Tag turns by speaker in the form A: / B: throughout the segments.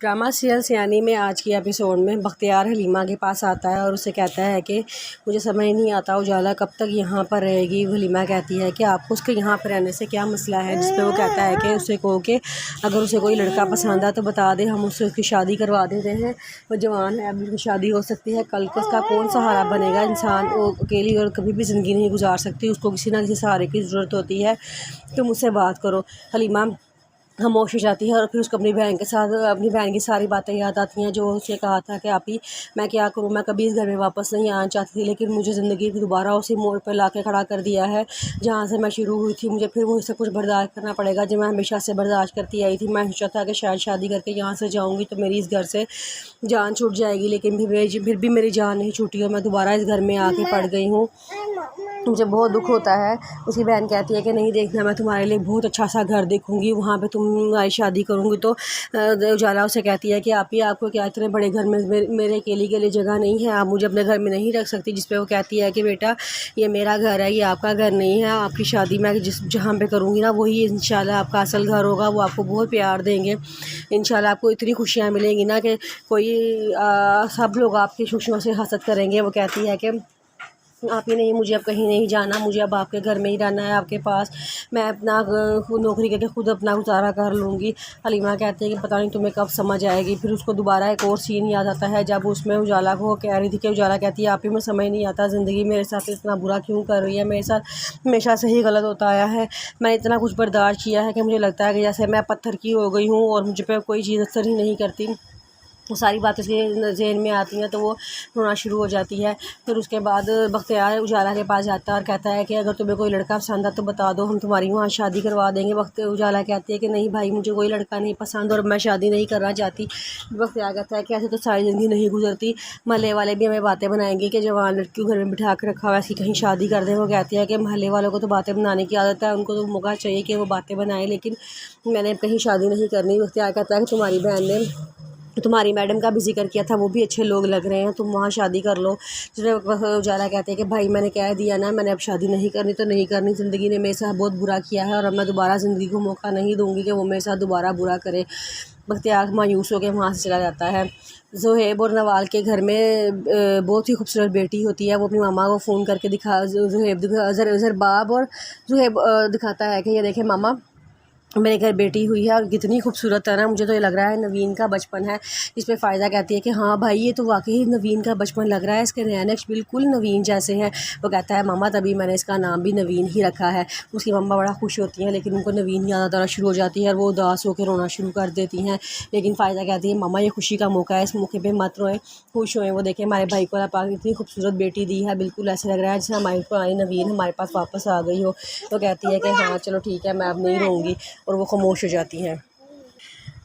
A: Drama serial سیانی میں آج کی ایپیسوڈ میں بختیار حلیمہ کے پاس آتا ہے اور اسے کہتا ہے کہ مجھے سمجھ نہیں آتا اجالا کب تک یہاں پر رہے گی۔ حلیمہ کہتی ہے کہ آپ کو اس کے یہاں پر رہنے سے کیا مسئلہ ہے، جس پہ وہ کہتا ہے کہ اسے کہو کہ اگر اسے کوئی لڑکا پسند ہے تو بتا دے، ہم اس کی شادی کروا دیتے ہیں، وہ جوان ہے، ابھی اس کی شادی ہو سکتی ہے، کل کو اس کا کون سہارا بنے گا۔ انسان وہ اکیلی اور کبھی بھی زندگی نہیں گزار سکتی، اس کو کسی نہ کسی سہارے کی ضرورت ہوتی ہے، تم اس سے بات کرو۔ حلیمہ خاموش ہو جاتی ہے اور پھر اس کو اپنی بہن کی ساری باتیں یاد آتی ہیں جو اسے کہا تھا کہ آپی میں کیا کروں، میں کبھی اس گھر میں واپس نہیں آنا چاہتی تھی، لیکن مجھے زندگی کی دوبارہ اسی موڑ پہ لا کے کھڑا کر دیا ہے جہاں سے میں شروع ہوئی تھی۔ مجھے پھر وہی سب کچھ برداشت کرنا پڑے گا جو میں ہمیشہ سے برداشت کرتی آئی تھی۔ میں سوچا تھا کہ شاید شادی کر کے یہاں سے جاؤں گی تو میری اس گھر سے جان چھوٹ جائے گی، لیکن پھر بھی میری جان نہیں چھوٹی اور میں دوبارہ اس گھر میں آ کے پڑ گئی ہوں، مجھے بہت دکھ ہوتا ہے۔ اس کی بہن کہتی ہے کہ نہیں دیکھنا، میں تمہارے لیے بہت اچھا سا گھر دیکھوں گی، وہاں پہ تمہاری شادی کروں گی۔ تو اجالا اسے کہتی ہے کہ آپ کو کیا اتنے بڑے گھر میں میرے اکیلی کے لیے جگہ نہیں ہے، آپ مجھے اپنے گھر میں نہیں رکھ سکتی، جس پہ وہ کہتی ہے کہ بیٹا یہ میرا گھر ہے، یہ آپ کا گھر نہیں ہے، آپ کی شادی میں جہاں پہ کروں گی نا وہی انشاءاللہ آپ کا اصل گھر ہوگا، وہ آپ کو بہت پیار دیں گے، انشاءاللہ آپ کو اتنی خوشیاں ملیں گی نا کہ سب لوگ آپ کی خوشیوں سے حسد کریں گے۔ وہ کہتی ہے کہ آپ ہی نہیں، مجھے اب کہیں نہیں جانا، مجھے اب آپ کے گھر میں ہی رہنا ہے، آپ کے پاس، میں اپنا خود نوکری کر کے خود اپنا گزارا کر لوں گی۔ حلیمہ کہتی ہے کہ پتہ نہیں تمہیں کب سمجھ آئے گی۔ پھر اس کو دوبارہ ایک اور سین یاد آتا ہے جب اس میں اجالا کو کہہ رہی تھی کہ اجالا کہتی ہے آپ ہی میں سمجھ نہیں آتا زندگی میرے ساتھ اتنا برا کیوں کر رہی ہے، میرے ساتھ ہمیشہ سے ہی غلط ہوتا آیا ہے، میں اتنا کچھ برداشت کیا ہے کہ مجھے لگتا ہے کہ جیسے میں پتھر کی ہو گئی ہوں اور مجھ پہ کوئی چیز اثر ہی نہیں کرتی۔ وہ ساری باتیں اس کے ذہن میں آتی ہیں تو وہ رونا شروع ہو جاتی ہے۔ پھر اس کے بعد بختیار اجالا کے پاس جاتا ہے اور کہتا ہے کہ اگر تمہیں کوئی لڑکا پسند ہے تو بتا دو، ہم تمہاری وہاں شادی کروا دیں گے۔ اجالا کہتی ہے کہ نہیں بھائی، مجھے کوئی لڑکا نہیں پسند اور میں شادی نہیں کرنا چاہتی۔ بختیار کہتا ہے کہ ایسے تو ساری زندگی نہیں گزرتی، محلے والے بھی ہمیں باتیں بنائیں گے کہ جوان لڑکی کو گھر میں بٹھا کے رکھا ہوا ہے، اس کی کہیں شادی کر دیں۔ وہ کہتی ہے کہ محلے والوں کو تو باتیں بنانے کی عادت ہے، ان کو تو موقع چاہیے کہ وہ باتیں بنائیں، لیکن میں نے کہیں شادی نہیں کرنی۔ بختیار کہتا ہے کہ تمہاری بہن نے تمہاری میڈم کا بھی ذکر کیا تھا، وہ بھی اچھے لوگ لگ رہے ہیں، تم وہاں شادی کر لو۔ اجالا کہتے ہیں کہ بھائی میں نے کہہ دیا نا، میں نے اب شادی نہیں کرنی تو نہیں کرنی، زندگی نے میرے ساتھ بہت برا کیا ہے اور اب میں دوبارہ زندگی کو موقع نہیں دوں گی کہ وہ میرے ساتھ دوبارہ برا کرے۔ بختیار مایوس ہو کے وہاں سے چلا جاتا ہے۔ زہیب اور نوال کے گھر میں بہت ہی خوبصورت بیٹی ہوتی ہے، وہ اپنی ماما کو فون کر کے زرباب اور زہیب دکھاتا ہے کہ یہ دیکھیں ماما میرے گھر بیٹی ہوئی ہے اور کتنی خوبصورت ہے نا، مجھے تو یہ لگ رہا ہے نوین کا بچپن ہے۔ اس پہ فائدہ کہتی ہے کہ ہاں بھائی یہ تو واقعی نوین کا بچپن لگ رہا ہے، اس کے نینکش بالکل نوین جیسے ہیں۔ وہ کہتا ہے ماما تبھی میں نے اس کا نام بھی نوین ہی رکھا ہے۔ اس کی ماما بڑا خوش ہوتی ہیں لیکن ان کو نوین یاد آنا شروع ہو جاتی ہے اور وہ اداس ہو کے رونا شروع کر دیتی ہیں، لیکن فائدہ کہتی ہے ماما یہ خوشی کا موقع ہے، اس موقع پہ مت روئیں، خوش ہوئیں۔ وہ دیکھیں ہمارے بھائی کو اللہ پاک نے اتنی خوبصورت بیٹی دی ہے، بالکل ایسے لگ رہا ہے جیسے ہماری پرانی نوین ہمارے پاس واپس آ گئی ہو۔ وہ کہتی ہے کہ ہاں چلو ٹھیک ہے، میں اب نہیں رہوں گی، اور وہ خاموش ہو جاتی ہیں۔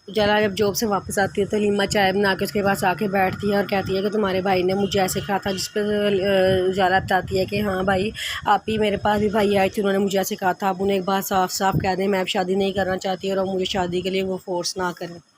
A: اجالا جب جاب سے واپس آتی ہے تو حلیمہ چائے بنا کے اس کے پاس آ کے بیٹھتی ہے اور کہتی ہے کہ تمہارے بھائی نے مجھے ایسے کہا تھا، جس پہ اجالا بتاتی ہے کہ ہاں بھائی آپ ہی میرے پاس بھی بھائی آئے تھے، انہوں نے مجھے ایسے کہا تھا، آپ انہیں ایک بات صاف صاف کہہ دیں میں اب شادی نہیں کرنا چاہتی اور اب مجھے شادی کے لیے وہ فورس نہ کریں۔